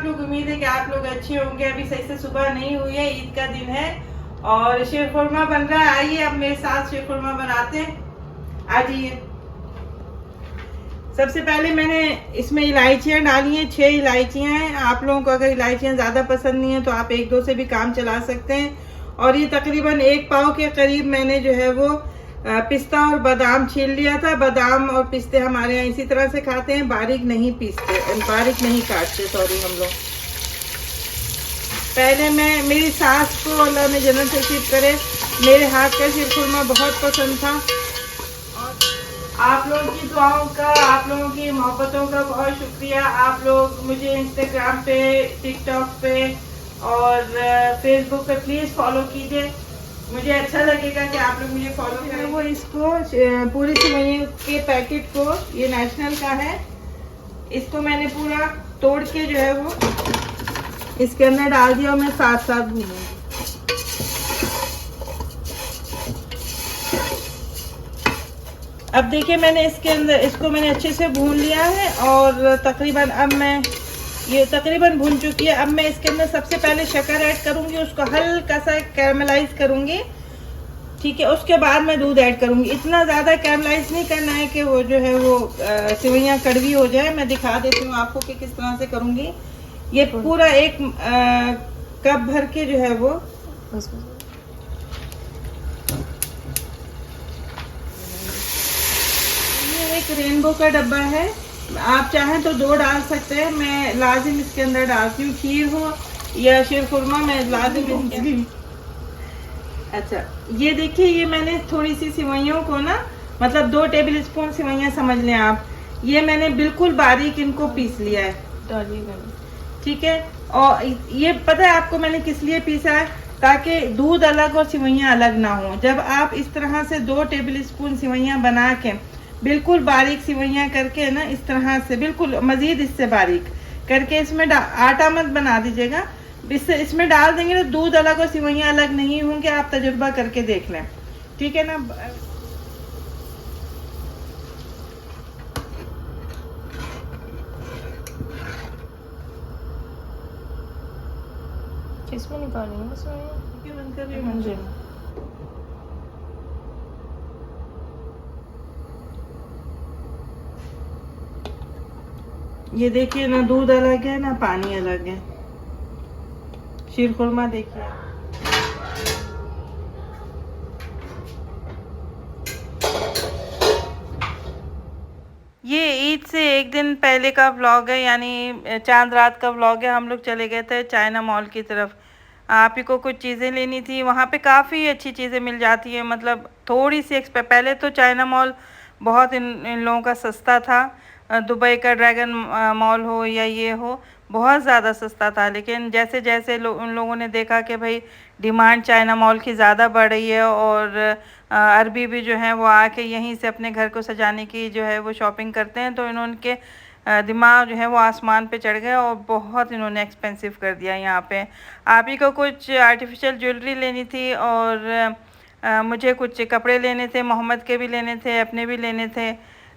आप लोग? उम्मीद है कि आप लोग अच्छे होंगे। अभी सही से सुबह नहीं हुई है, ईद का दिन है और शीरखुरमा बन रहा है। आइए अब मेरे साथ शीरखुरमा बनाते हैं, आ जाइए। सबसे पहले मैंने इसमें इलायचियाँ डाली हैं, 6 इलायचियाँ हैं। आप लोगों को अगर इलायचियाँ ज़्यादा पसंद नहीं है तो आप 1-2 से भी काम चला सकते हैं। और ये तकरीबन 1 पाव के करीब मैंने जो है वो पिस्ता और बादाम छील लिया था। बादाम और पिस्ते हमारे यहाँ इसी तरह से खाते हैं, बारीक नहीं पीसते, बारीक नहीं काटते, सॉरी हम लोग। पहले मेरी सास को अल्लाह ने जन्नत नसीब करे, मेरे हाथ का शीरखुरमा बहुत पसंद था। आप लोगों की दुआओं का, आप लोगों की मोहब्बतों का बहुत शुक्रिया। आप लोग मुझे इंस्टाग्राम पे, टिकटॉक पे और फेसबुक पे प्लीज़ फॉलो कीजिए। मुझे अच्छा लगेगा कि आप लोग मुझे फॉलो करें। वो इसको पूरी सेवइयों के पैकेट को, ये नेशनल का है, इसको मैंने पूरा तोड़ के जो है वो इसके अंदर डाल दिया और मैं साथ साथ भूनूंगी। अब देखिए मैंने इसके अंदर इसको मैंने अच्छे से भून लिया है और तकरीबन अब मैं ये तकरीबन भून चुकी है। अब मैं इसके अंदर सबसे पहले शक्कर ऐड करूंगी, उसको हल्का सा कैरमलाइज करूंगी, ठीक है। उसके बाद मैं दूध ऐड करूंगी। इतना ज़्यादा कैरमलाइज नहीं करना है कि वो जो है वो सेवइयाँ कड़वी हो जाए। मैं दिखा देती हूँ आपको कि किस तरह से करूंगी। ये पूरा एक कप भर के जो है वो ये एक रेनबो का डब्बा है, आप चाहें तो 2 डाल सकते हैं। मैं लाजिम इसके अंदर डालती हूँ, खीर हो या शीरखुरमा मैं लाजिम। अच्छा ये देखिए, ये मैंने थोड़ी सी सेवइयों को ना, मतलब 2 टेबल स्पून सेवइयाँ समझ लें आप, ये मैंने बिल्कुल बारीक इनको पीस लिया है, ठीक है। और ये पता है आपको मैंने किस लिए पीसा है? ताकि दूध अलग और सेवइयाँ अलग ना हो। जब आप इस तरह से 2 टेबल स्पून सेवइयाँ बना के बिल्कुल बारीक सेवइयाँ करके ना, इस तरह से बिल्कुल मज़ीद इससे बारीक करके इसमें आटा मत बना दीजिएगा। इसमें डाल देंगे तो दूध अलग और सेवइयाँ अलग नहीं होंगे। आप तजुर्बा करके देख लें, ठीक है ना। किसमें निकालेंगे इसमें? बंद कर रही हूँ। ये देखिए ना, दूध अलग है ना पानी अलग है। शीरखुरमा देखिए, ये ईद से एक दिन पहले का व्लॉग है, यानी चांद रात का व्लॉग है। हम लोग चले गए थे चाइना मॉल की तरफ। आप ही को कुछ चीज़ें लेनी थी, वहाँ पे काफ़ी अच्छी चीज़ें मिल जाती हैं। मतलब थोड़ी सी पहले तो चाइना मॉल बहुत इन लोगों का सस्ता था। दुबई का ड्रैगन मॉल हो या ये हो, बहुत ज़्यादा सस्ता था। लेकिन जैसे जैसे उन लोगों ने देखा कि भाई डिमांड चाइना मॉल की ज़्यादा बढ़ रही है और अरबी भी जो है वो आके यहीं से अपने घर को सजाने की जो है वो शॉपिंग करते हैं, तो इन्होंने दिमाग जो है वो आसमान पे चढ़ गया और बहुत इन्होंने एक्सपेंसिव कर दिया यहाँ पे। आप ही को कुछ आर्टिफिशियल ज्वेलरी लेनी थी और मुझे कुछ कपड़े लेने थे, मोहम्मद के भी लेने थे, अपने भी लेने थे।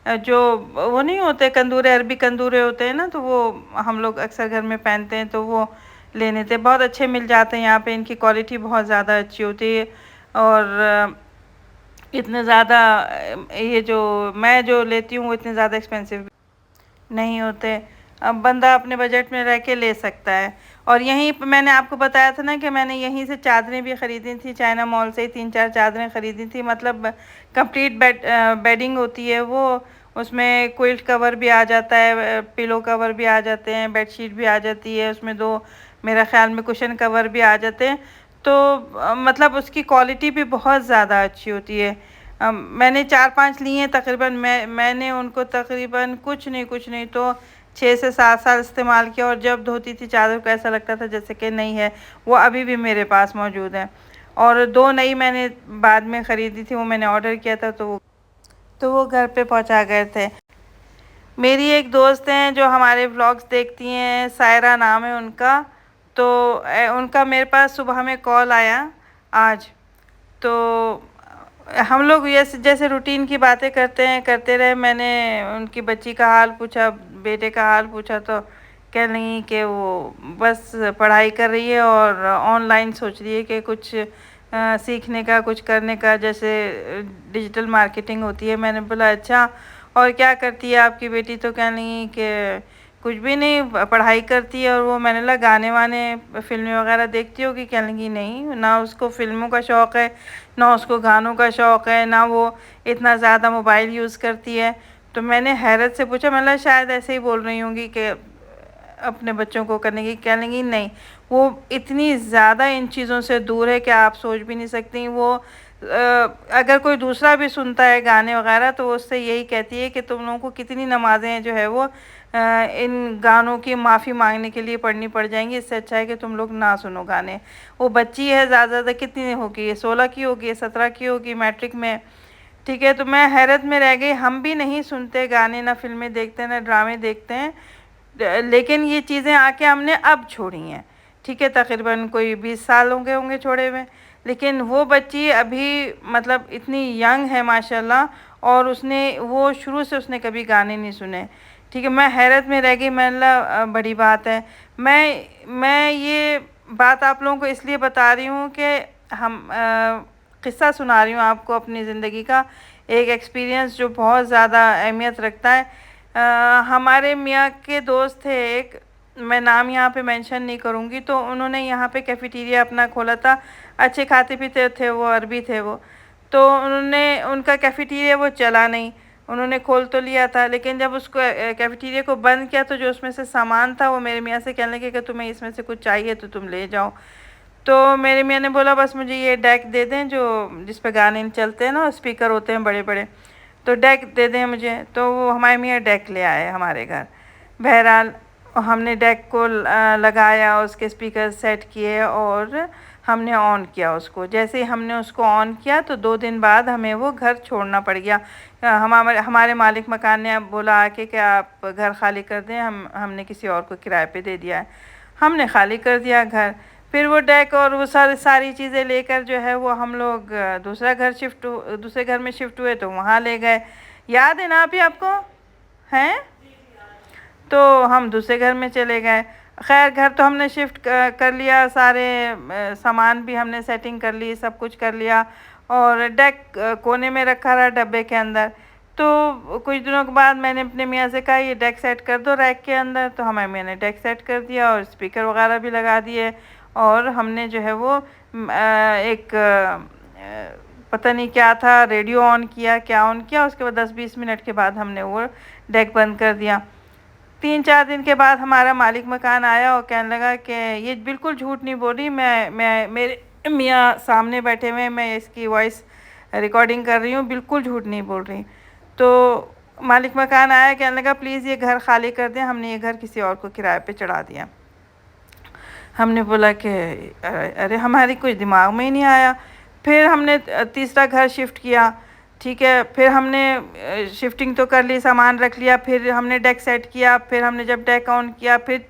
जो वो नहीं होते कंदूरे, अरबी कंदूरे होते हैं ना, तो वो हम लोग अक्सर घर में पहनते हैं, तो वो लेने थे। बहुत अच्छे मिल जाते हैं यहाँ पे, इनकी क्वालिटी बहुत ज़्यादा अच्छी होती है और इतने ज़्यादा ये जो मैं जो लेती हूँ वो इतने ज़्यादा एक्सपेंसिव नहीं होते। अब बंदा अपने बजट में रह के ले सकता है। और यहीं पे मैंने आपको बताया था ना कि मैंने यहीं से चादरें भी ख़रीदी थी, चाइना मॉल से ही 3-4 चादरें ख़रीदी थी। मतलब कंप्लीट बेडिंग होती है वो, उसमें क्विल्ट कवर भी आ जाता है, पिलो कवर भी आ जाते हैं, बेडशीट भी आ जाती है, उसमें 2 मेरा ख़्याल में कुशन कवर भी आ जाते हैं। तो मतलब उसकी क्वालिटी भी बहुत ज़्यादा अच्छी होती है। मैंने 4-5 लिए हैं तकरीबन। मैंने उनको तकरीबन कुछ नहीं तो 6 से 7 साल इस्तेमाल किया और जब धोती थी चादर को ऐसा लगता था जैसे कि नहीं है, वो अभी भी मेरे पास मौजूद है। और 2 नई मैंने बाद में ख़रीदी थी, वो मैंने ऑर्डर किया था तो वो घर पे पहुंचा गए थे। मेरी एक दोस्त हैं जो हमारे व्लॉग्स देखती हैं, सायरा नाम है उनका। तो उनका मेरे पास सुबह में कॉल आया आज। तो हम लोग जैसे रूटीन की बातें करते रहे। मैंने उनकी बच्ची का हाल पूछा, बेटे का हाल पूछा, तो कह रही कि वो बस पढ़ाई कर रही है और ऑनलाइन सोच रही है कि कुछ सीखने का, कुछ करने का, जैसे डिजिटल मार्केटिंग होती है। मैंने बोला अच्छा, और क्या करती है आपकी बेटी? तो कह रही कि कुछ भी नहीं, पढ़ाई करती है। और वो, मैंने लगा गाने वाने फिल्में वगैरह देखती होगी? कह लगी नहीं, ना उसको फिल्मों का शौक़ है, ना उसको गानों का शौक़ है, ना वो इतना ज़्यादा मोबाइल यूज़ करती है। तो मैंने हैरत से पूछा, मतलब शायद ऐसे ही बोल रही होंगी कि अपने बच्चों को करने की। कह लेंगी नहीं, वो इतनी ज़्यादा इन चीज़ों से दूर है कि आप सोच भी नहीं सकती। वो अगर कोई दूसरा भी सुनता है गाने वगैरह तो उससे यही कहती है कि तुम लोगों को कितनी नमाज़ें जो है वो इन गानों की माफ़ी मांगने के लिए पढ़नी पड़ जाएंगी, इससे अच्छा है कि तुम लोग ना सुनो गाने। वो बच्ची है, ज़्यादा ज़्यादा कितनी होगी, 16 की होगी, 17 की होगी, मैट्रिक में। ठीक है, तो मैं हैरत में रह गई। हम भी नहीं सुनते गाने, ना फिल्में देखते हैं, ना ड्रामे देखते हैं, लेकिन ये चीज़ें आके हमने अब छोड़ी हैं। ठीक है, तकरीबन कोई 20 साल होंगे छोड़े हुए। लेकिन वो बच्ची अभी मतलब इतनी यंग है माशाल्लाह, और उसने वो शुरू से उसने कभी गाने नहीं सुने। ठीक है, मैं हैरत में रह गई। मैं बड़ी बात है। मैं ये बात आप लोगों को इसलिए बता रही हूँ कि हम किस्सा सुना रही हूँ आपको अपनी ज़िंदगी का, एक एक्सपीरियंस जो बहुत ज़्यादा अहमियत रखता है। हमारे मियाँ के दोस्त थे एक, मैं नाम यहाँ पे मेंशन नहीं करूँगी। तो उन्होंने यहाँ पे कैफेटेरिया अपना खोला था। अच्छे खाते पीते थे वो, अरबी थे वो। तो उन्होंने, उनका कैफेटेरिया वो चला नहीं। उन्होंने खोल तो लिया था, लेकिन जब उसको कैफेटेरिया को बंद किया तो जो उसमें से सामान था वो मेरे मियाँ से कहने लगे कि तुम्हें इसमें से कुछ चाहिए तो तुम ले जाओ। तो मेरे मियाँ ने बोला बस मुझे ये डेक दे दें जो जिस पे गाने चलते हैं ना, स्पीकर होते हैं बड़े बड़े, तो डेक दे दें मुझे। तो वो हमारे मियाँ डेक ले आए हमारे घर। बहरहाल हमने डेक को लगाया, उसके स्पीकर सेट किए और हमने ऑन किया उसको। जैसे ही हमने उसको ऑन किया तो 2 दिन बाद हमें वो घर छोड़ना पड़ गया। हमारे मालिक मकान ने अब बोला आके कि आप घर खाली कर दें, हमने किसी और को किराए पे दे दिया है। हमने खाली कर दिया घर। फिर वो डेक और वो सारी चीज़ें लेकर जो है वो हम लोग दूसरे घर में शिफ्ट हुए, तो वहाँ ले गए। याद है ना अभी आपको? हैं? तो हम दूसरे घर में चले गए। खैर, घर तो हमने शिफ्ट कर लिया, सारे सामान भी हमने सेटिंग कर ली, सब कुछ कर लिया, और डेक कोने में रखा रहा डब्बे के अंदर। तो कुछ दिनों के बाद मैंने अपने मियाँ से कहा ये डेक सेट कर दो रैक के अंदर। तो हमारे मियाँ ने डेक सेट कर दिया और स्पीकर वगैरह भी लगा दिए, और हमने जो है वो एक पता नहीं क्या था, रेडियो ऑन किया, क्या ऑन किया। उसके बाद 10-20 मिनट के बाद हमने वो डेक बंद कर दिया। 3-4 दिन के बाद हमारा मालिक मकान आया और कहने लगा कि ये बिल्कुल झूठ नहीं बोल रही, मैं मेरे मियाँ सामने बैठे हुए, मैं इसकी वॉइस रिकॉर्डिंग कर रही हूँ, बिल्कुल झूठ नहीं बोल रही। तो मालिक मकान आया, कहने लगा प्लीज़ ये घर खाली कर दें, हमने ये घर किसी और को किराए पे चढ़ा दिया। हमने बोला कि अरे हमारी कुछ दिमाग में ही नहीं आया। फिर हमने तीसरा घर शिफ्ट किया। ठीक है, फिर हमने शिफ्टिंग तो कर ली, सामान रख लिया, फिर हमने डेक सेट किया। फिर हमने जब डेक ऑन किया, फिर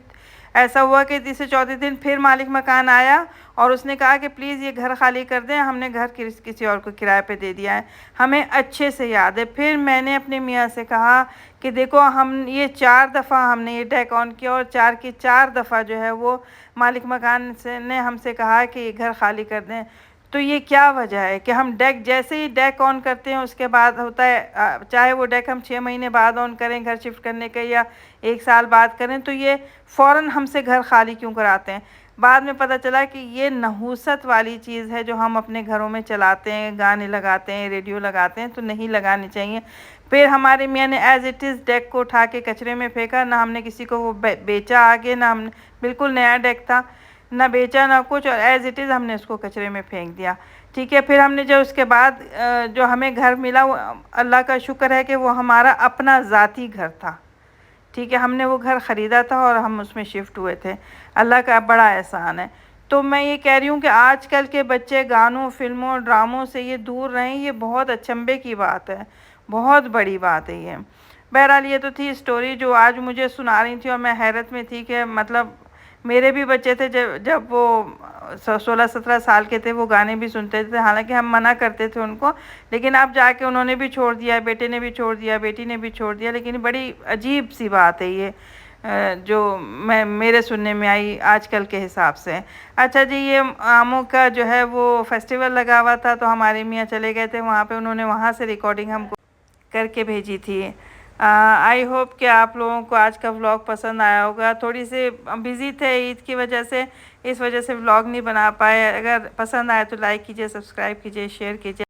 ऐसा हुआ कि तीसरे चौथे दिन फिर मालिक मकान आया और उसने कहा कि प्लीज़ ये घर खाली कर दें, हमने घर किसी और को किराए पे दे दिया है। हमें अच्छे से याद है। फिर मैंने अपने मियाँ से कहा कि देखो, हम ये 4 दफ़ा हमने ये डेक ऑन किया और 4 की 4 दफ़ा जो है वो मालिक मकान से ने हमसे कहा कि ये घर खाली कर दें। तो ये क्या वजह है कि हम डेक, जैसे ही डेक ऑन करते हैं उसके बाद होता है, चाहे वो डेक हम 6 महीने बाद ऑन करें घर शिफ्ट करने के, या 1 साल बाद करें, तो ये फ़ौरन हमसे घर खाली क्यों कराते हैं? बाद में पता चला कि ये नहूसत वाली चीज़ है जो हम अपने घरों में चलाते हैं, गाने लगाते हैं, रेडियो लगाते हैं, तो नहीं लगानी चाहिए। फिर हमारे मियाँ ने एज़ इट इज़ डेक को उठा के कचरे में फेंका। ना हमने किसी को वो बेचा आगे, ना हमने, बिल्कुल नया डेक था, ना बेचा ना कुछ, और एज़ इट इज़ हमने उसको कचरे में फेंक दिया। ठीक है, फिर हमने जो उसके बाद जो हमें घर मिला, वो अल्लाह का शुक्र है कि वो हमारा अपना ज़ाती घर था। ठीक है, हमने वो घर ख़रीदा था और हम उसमें शिफ्ट हुए थे। अल्लाह का बड़ा एहसान है। तो मैं ये कह रही हूँ कि आजकल के बच्चे गानों, फिल्मों, ड्रामों से ये दूर रहें, ये बहुत अचंभे की बात है, बहुत बड़ी बात है ये। बहरहाल ये तो थी स्टोरी जो आज मुझे सुना रही थी, और मैं हैरत में थी कि मतलब मेरे भी बच्चे थे जब वो 16-17 साल के थे, वो गाने भी सुनते थे, हालांकि हम मना करते थे उनको, लेकिन अब जाके उन्होंने भी छोड़ दिया, बेटे ने भी छोड़ दिया, बेटी ने भी छोड़ दिया। लेकिन बड़ी अजीब सी बात है ये, जो मैं मेरे सुनने में आई आजकल के हिसाब से। अच्छा जी, ये आमों का जो है वो फेस्टिवल लगा हुआ था, तो हमारे मियाँ चले गए थे वहाँ पे, उन्होंने वहाँ से रिकॉर्डिंग हमको करके भेजी थी। आई होप कि आप लोगों को आज का व्लॉग पसंद आया होगा। थोड़ी सी बिज़ी थे ईद की वजह से, इस वजह से व्लॉग नहीं बना पाए। अगर पसंद आए तो लाइक कीजिए, सब्सक्राइब कीजिए, शेयर कीजिए।